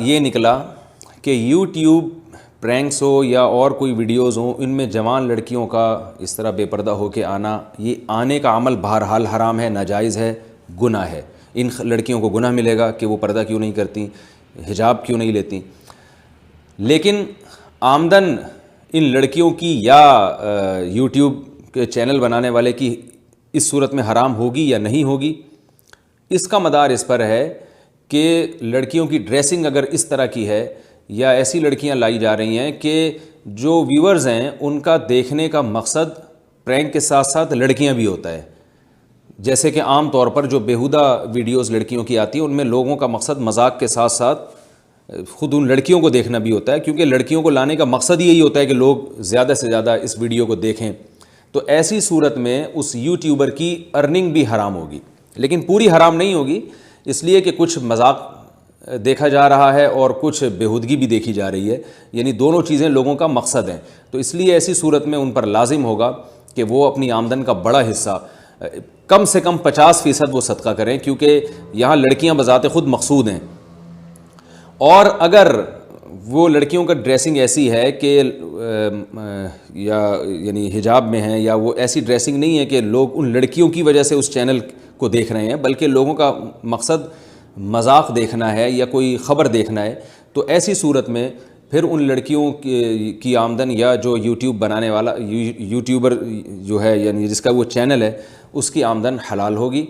یہ نکلا کہ یوٹیوب پرینکس ہو یا اور کوئی ویڈیوز ہوں، ان میں جوان لڑکیوں کا اس طرح بے پردہ ہو کے آنا، یہ آنے کا عمل بہرحال حرام ہے، ناجائز ہے، گناہ ہے۔ ان لڑکیوں کو گناہ ملے گا کہ وہ پردہ کیوں نہیں کرتی، حجاب کیوں نہیں لیتی۔ لیکن آمدن ان لڑکیوں کی یا یوٹیوب کے چینل بنانے والے کی اس صورت میں حرام ہوگی یا نہیں ہوگی، اس کا مدار اس پر ہے کہ لڑکیوں کی ڈریسنگ اگر اس طرح کی ہے یا ایسی لڑکیاں لائی جا رہی ہیں کہ جو ویورز ہیں ان کا دیکھنے کا مقصد پرینک کے ساتھ ساتھ لڑکیاں بھی ہوتا ہے، جیسے کہ عام طور پر جو بیہودہ ویڈیوز لڑکیوں کی آتی ہیں ان میں لوگوں کا مقصد مذاق کے ساتھ ساتھ خود ان لڑکیوں کو دیکھنا بھی ہوتا ہے، کیونکہ لڑکیوں کو لانے کا مقصد یہی ہوتا ہے کہ لوگ زیادہ سے زیادہ اس ویڈیو کو دیکھیں۔ تو ایسی صورت میں اس یوٹیوبر کی ارننگ بھی حرام ہوگی، لیکن پوری حرام نہیں ہوگی، اس لیے کہ کچھ مذاق دیکھا جا رہا ہے اور کچھ بیہودگی بھی دیکھی جا رہی ہے، یعنی دونوں چیزیں لوگوں کا مقصد ہیں۔ تو اس لیے ایسی صورت میں ان پر لازم ہوگا کہ وہ اپنی آمدن کا بڑا حصہ، کم سے کم 50% وہ صدقہ کریں، کیونکہ یہاں لڑکیاں بذات خود مقصود ہیں۔ اور اگر وہ لڑکیوں کا ڈریسنگ ایسی ہے کہ یعنی حجاب میں ہیں، یا وہ ایسی ڈریسنگ نہیں ہے کہ لوگ ان لڑکیوں کی وجہ سے اس چینل کو دیکھ رہے ہیں، بلکہ لوگوں کا مقصد مذاق دیکھنا ہے یا کوئی خبر دیکھنا ہے، تو ایسی صورت میں پھر ان لڑکیوں کی آمدن، یا جو یوٹیوب بنانے والا یوٹیوبر جو ہے یعنی جس کا وہ چینل ہے، اس کی آمدن حلال ہوگی۔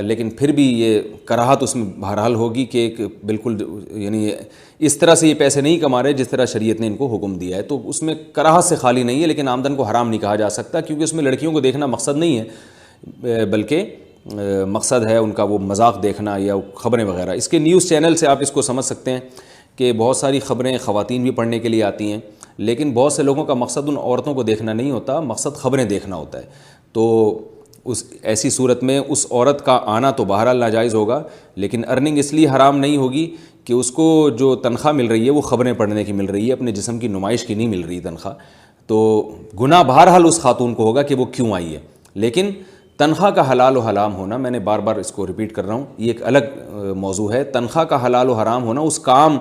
لیکن پھر بھی یہ کراہت اس میں بہرحال ہوگی کہ ایک بالکل یعنی اس طرح سے یہ پیسے نہیں کما رہے جس طرح شریعت نے ان کو حکم دیا ہے، تو اس میں کراہت سے خالی نہیں ہے، لیکن آمدن کو حرام نہیں کہا جا سکتا، کیونکہ اس میں لڑکیوں کو دیکھنا مقصد نہیں ہے، بلکہ مقصد ہے ان کا وہ مذاق دیکھنا یا خبریں وغیرہ۔ اس کے نیوز چینل سے آپ اس کو سمجھ سکتے ہیں کہ بہت ساری خبریں خواتین بھی پڑھنے کے لیے آتی ہیں، لیکن بہت سے لوگوں کا مقصد ان عورتوں کو دیکھنا نہیں ہوتا، مقصد خبریں دیکھنا ہوتا ہے۔ تو اس ایسی صورت میں اس عورت کا آنا تو بہرحال ناجائز ہوگا، لیکن ارننگ اس لیے حرام نہیں ہوگی کہ اس کو جو تنخواہ مل رہی ہے وہ خبریں پڑھنے کی مل رہی ہے، اپنے جسم کی نمائش کی نہیں مل رہی تنخواہ۔ تو گناہ بہرحال اس خاتون کو ہوگا کہ وہ کیوں آئی ہے، لیکن تنخواہ کا حلال و حرام ہونا، میں نے بار بار اس کو ریپیٹ کر رہا ہوں، یہ ایک الگ موضوع ہے۔ تنخواہ کا حلال و حرام ہونا اس کام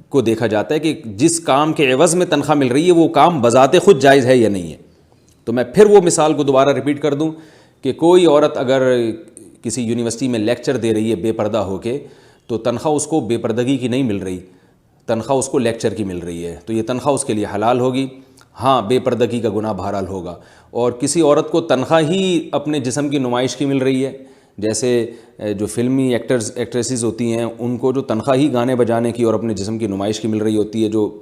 کو دیکھا جاتا ہے کہ جس کام کے عوض میں تنخواہ مل رہی ہے وہ کام بذات خود جائز ہے یا نہیں ہے۔ تو میں پھر وہ مثال کو دوبارہ ریپیٹ کر دوں کہ کوئی عورت اگر کسی یونیورسٹی میں لیکچر دے رہی ہے بے پردہ ہو کے، تو تنخواہ اس کو بے پردگی کی نہیں مل رہی، تنخواہ اس کو لیکچر کی مل رہی ہے، تو یہ تنخواہ اس کے لیے حلال ہوگی۔ ہاں، بے پردگی کا گناہ بہرحال ہوگا۔ اور کسی عورت کو تنخواہ ہی اپنے جسم کی نمائش کی مل رہی ہے، جیسے جو فلمی ایکٹرز ایکٹریسز ہوتی ہیں ان کو جو تنخواہ ہی گانے بجانے کی اور اپنے جسم کی نمائش کی مل رہی ہوتی ہے، جو